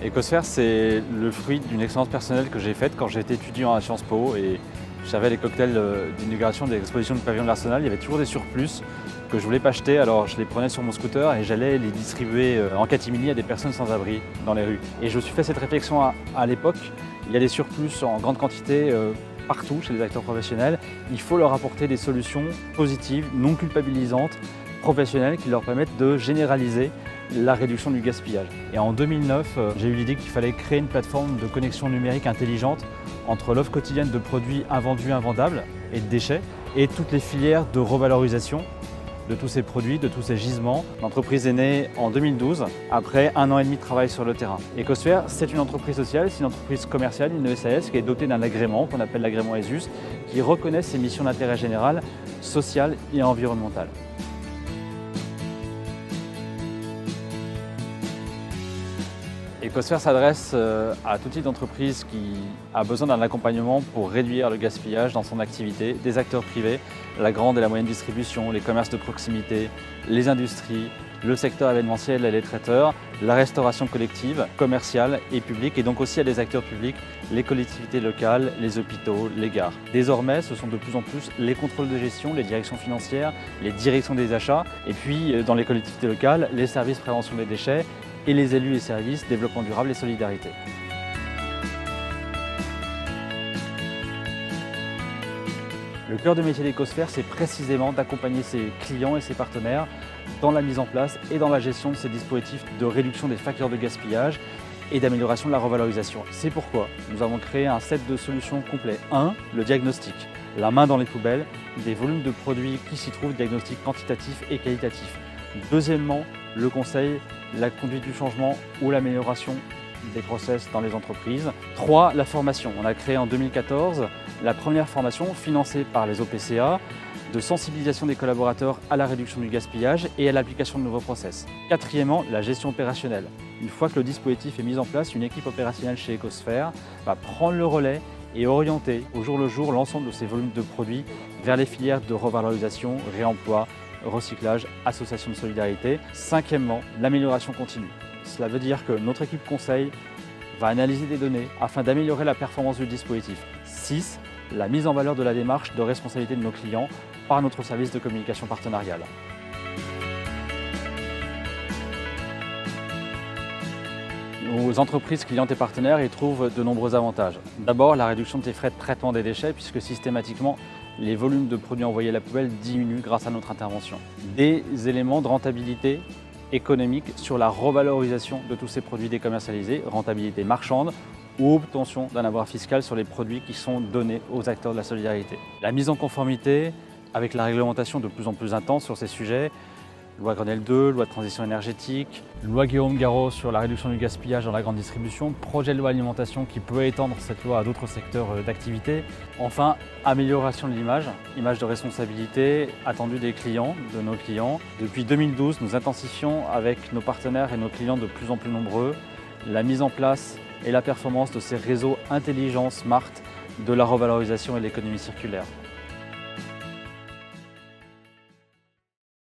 Ecosphère, c'est le fruit d'une expérience personnelle que j'ai faite quand j'étais étudiant à Sciences Po et j'avais les cocktails d'inauguration des expositions du pavillon de l'Arsenal. Il y avait toujours des surplus que je voulais pas acheter, alors je les prenais sur mon scooter et j'allais les distribuer en catimini à des personnes sans abri dans les rues. Et je me suis fait cette réflexion à l'époque. Il y a des surplus en grande quantité partout chez les acteurs professionnels. Il faut leur apporter des solutions positives, non culpabilisantes, professionnels qui leur permettent de généraliser la réduction du gaspillage. Et en 2009, j'ai eu l'idée qu'il fallait créer une plateforme de connexion numérique intelligente entre l'offre quotidienne de produits invendus, invendables et de déchets et toutes les filières de revalorisation de tous ces produits, de tous ces gisements. L'entreprise est née en 2012, après 1 an et demi de travail sur le terrain. Ecosphère, c'est une entreprise sociale, c'est une entreprise commerciale, une SAS qui est dotée d'un agrément qu'on appelle l'agrément ESUS, qui reconnaît ses missions d'intérêt général, social et environnemental. Ecosphère s'adresse à tout type d'entreprise qui a besoin d'un accompagnement pour réduire le gaspillage dans son activité, des acteurs privés, la grande et la moyenne distribution, les commerces de proximité, les industries, le secteur événementiel et les traiteurs, la restauration collective, commerciale et publique, et donc aussi à des acteurs publics, les collectivités locales, les hôpitaux, les gares. Désormais, ce sont de plus en plus les contrôles de gestion, les directions financières, les directions des achats, et puis dans les collectivités locales, les services prévention des déchets, et les élus et services, développement durable et solidarité. Le cœur de métier d'Ecosphère, c'est précisément d'accompagner ses clients et ses partenaires dans la mise en place et dans la gestion de ces dispositifs de réduction des facteurs de gaspillage et d'amélioration de la revalorisation. C'est pourquoi nous avons créé un set de solutions complet. 1. Le diagnostic, la main dans les poubelles, des volumes de produits qui s'y trouvent, diagnostic quantitatif et qualitatif. Deuxièmement, le conseil, la conduite du changement ou l'amélioration des process dans les entreprises. 3. La formation. On a créé en 2014 la première formation financée par les OPCA de sensibilisation des collaborateurs à la réduction du gaspillage et à l'application de nouveaux process. 4. La gestion opérationnelle. Une fois que le dispositif est mis en place, une équipe opérationnelle chez Ecosphère va prendre le relais et orienter au jour le jour l'ensemble de ces volumes de produits vers les filières de revalorisation, réemploi, recyclage, association de solidarité. 5. L'amélioration continue. Cela veut dire que notre équipe conseil va analyser des données afin d'améliorer la performance du dispositif. 6. La mise en valeur de la démarche de responsabilité de nos clients par notre service de communication partenariale. Nos entreprises, clientes et partenaires y trouvent de nombreux avantages. D'abord, la réduction des frais de traitement des déchets, puisque systématiquement, les volumes de produits envoyés à la poubelle diminuent grâce à notre intervention. Des éléments de rentabilité économique sur la revalorisation de tous ces produits décommercialisés, rentabilité marchande ou obtention d'un avoir fiscal sur les produits qui sont donnés aux acteurs de la solidarité. La mise en conformité avec la réglementation de plus en plus intense sur ces sujets, loi Grenelle 2, loi de transition énergétique, loi Guillaume Garot sur la réduction du gaspillage dans la grande distribution, projet de loi alimentation qui peut étendre cette loi à d'autres secteurs d'activité. Enfin, amélioration de l'image, image de responsabilité attendue des clients, de nos clients. Depuis 2012, nous intensifions avec nos partenaires et nos clients de plus en plus nombreux la mise en place et la performance de ces réseaux intelligents, smart, de la revalorisation et de l'économie circulaire.